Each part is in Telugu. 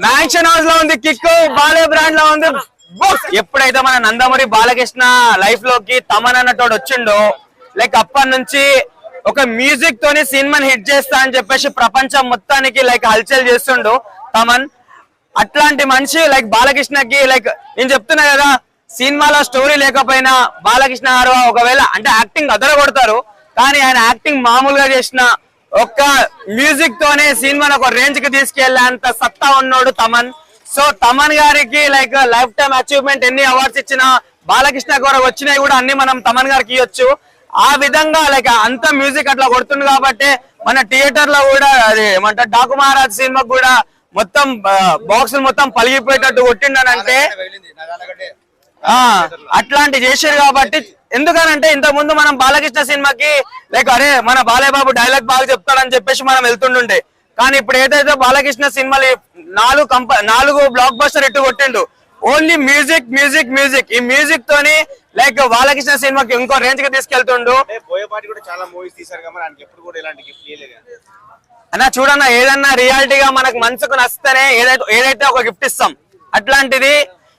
మ్యాన్షన్ హౌస్ లో ఉంది కిక్, బాలే బ్రాండ్ లో ఉంది బుక్. ఎప్పుడైతే మన నందమూరి బాలకృష్ణ లైఫ్ లోకి తమన్ అన్నటోడు వచ్చిండో లైక్ అప్పటి నుంచి ఒక మ్యూజిక్ తోని సినిమాని హిట్ చేస్తా అని చెప్పేసి ప్రపంచం మొత్తానికి లైక్ హల్చల్ చేస్తుండు తమన్. అట్లాంటి మనిషి లైక్ బాలకృష్ణకి లైక్ నేను చెప్తున్నా కదా, సినిమాలో స్టోరీ లేకపోయినా బాలకృష్ణ గారు ఒకవేళ అంటే యాక్టింగ్ అదర కొడతారు, కానీ ఆయన యాక్టింగ్ మామూలుగా చేసిన ఒక్క మ్యూజిక్ తోనే సినిమాని ఒక రేంజ్ కి తీసుకెళ్లేంత సత్తా ఉన్నాడు తమన్. సో తమన్ గారికి లైక్ లైఫ్ టైమ్ అచీవ్మెంట్ ఎన్ని అవార్డ్స్ ఇచ్చినా బాలకృష్ణ గారు వచ్చినాయి కూడా అన్ని మనం తమన్ గారికి ఇవ్వచ్చు. ఆ విధంగా లైక్ అంత మ్యూజిక్ అట్లా కొడుతుంది కాబట్టి మన థియేటర్ లో కూడా అది ఏమంటారు డాకు మహారాజ్ సినిమాకు కూడా మొత్తం బాక్సులు మొత్తం పలిగిపోయేటట్టు కొట్టిండనంటే అట్లాంటి చేశారు కాబట్టి. ఎందుకనంటే ఇంతకు ముందు మనం బాలకృష్ణ సినిమాకి లైక్ అరే మన బాలయ్య బాబు డైలాగ్ బాగా చెప్తాడని చెప్పేసి మనం వెళ్తుండే, కానీ ఇప్పుడు ఏదైతే బాలకృష్ణ సినిమాలు 4 బ్లాక్ బస్టర్ ఎట్టు కొట్టిండు, ఓన్లీ మ్యూజిక్ మ్యూజిక్ మ్యూజిక్. ఈ మ్యూజిక్ తోని లైక్ బాలకృష్ణ సినిమాకి ఇంకో రేంజ్ కి తీసుకెళ్తుండు. అన్న చూడన్నా, ఏదన్నా రియాలిటీగా మనకు మనసుకు నచ్చితేనే ఏదైతే ఒక గిఫ్ట్ ఇస్తాం. అట్లాంటిది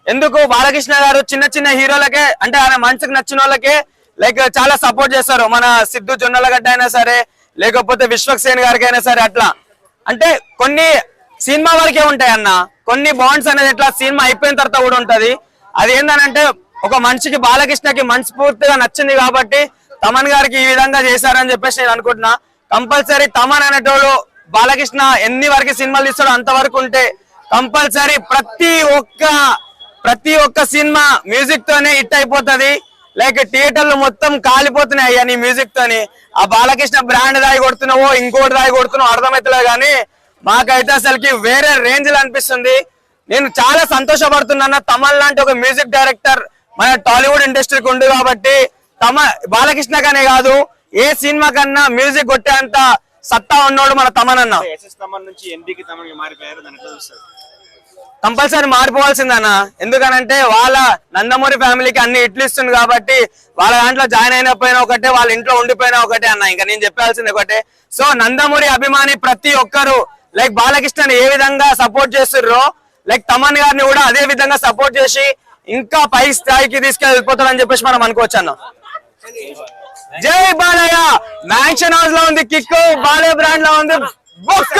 ఎందుకు బాలకృష్ణ గారు చిన్న చిన్న హీరోలకే అంటే ఆయన మనసుకు నచ్చిన వాళ్ళకే లైక్ చాలా సపోర్ట్ చేస్తారు. మన సిద్ధు జొన్నలగడ్డ అయినా సరే, లేకపోతే విశ్వక్సేన్ గారికి అయినా సరే. అట్లా అంటే కొన్ని సినిమా వరకే ఉంటాయి అన్న, కొన్ని బాండ్స్ అనేది ఎట్లా సినిమా అయిపోయిన తర్వాత కూడా ఉంటది. అది ఏంటంటే ఒక మనిషికి బాలకృష్ణకి మనస్ఫూర్తిగా నచ్చింది కాబట్టి తమన్ గారికి ఈ విధంగా చేశారని చెప్పేసి నేను అనుకుంటున్నా. కంపల్సరీ తమన్ అనేటోళ్ళు బాలకృష్ణ ఎన్ని వరకు సినిమాలు తీస్తాడో అంతవరకు ఉంటే కంపల్సరీ ప్రతి ఒక్క సినిమా మ్యూజిక్ తోనే హిట్ అయిపోతుంది. లైక్ థియేటర్లు మొత్తం కాలిపోతున్నాయి అయ్యా నీ మ్యూజిక్ తోని. ఆ బాలకృష్ణ బ్రాండ్ దాయి కొడుతున్నావో ఇంకోటి దాయి కొడుతున్నావు అర్థమవుతలే, కానీ మాకైతే అసలుకి వేరే రేంజ్ లో అనిపిస్తుంది. నేను చాలా సంతోషపడుతున్నా, తమన్ లాంటి ఒక మ్యూజిక్ డైరెక్టర్ మన టాలీవుడ్ ఇండస్ట్రీకి ఉంది కాబట్టి బాలకృష్ణకనే కాదు ఏ సినిమా కన్నా మ్యూజిక్ కొట్టేంత సత్తా ఉన్నోడు మన తమన్ అన్న. కంపల్సరీ మారిపోవాల్సిందన్న, ఎందుకనంటే వాళ్ళ నందమూరి ఫ్యామిలీకి అన్ని ఇట్లు ఇస్తుంది కాబట్టి వాళ్ళ దాంట్లో జాయిన్ అయినపోయినా ఒకటే, వాళ్ళ ఇంట్లో ఉండిపోయినా ఒకటే అన్న. ఇంకా నేను చెప్పాల్సింది ఒకటే. సో నందమూరి అభిమాని ప్రతి ఒక్కరు లైక్ బాలకృష్ణని ఏ విధంగా సపోర్ట్ చేస్తుర్రో లైక్ తమన్ గారిని కూడా అదే విధంగా సపోర్ట్ చేసి ఇంకా పై స్థాయికి తీసుకెళ్ళిపోతారని చెప్పేసి మనం అనుకోవచ్చు అన్న. జై బాలయ్య. మ్యాన్షన్ హౌస్ లో ఉంది కిక్, బాలయ్య బ్రాండ్ లో ఉంది బుక్.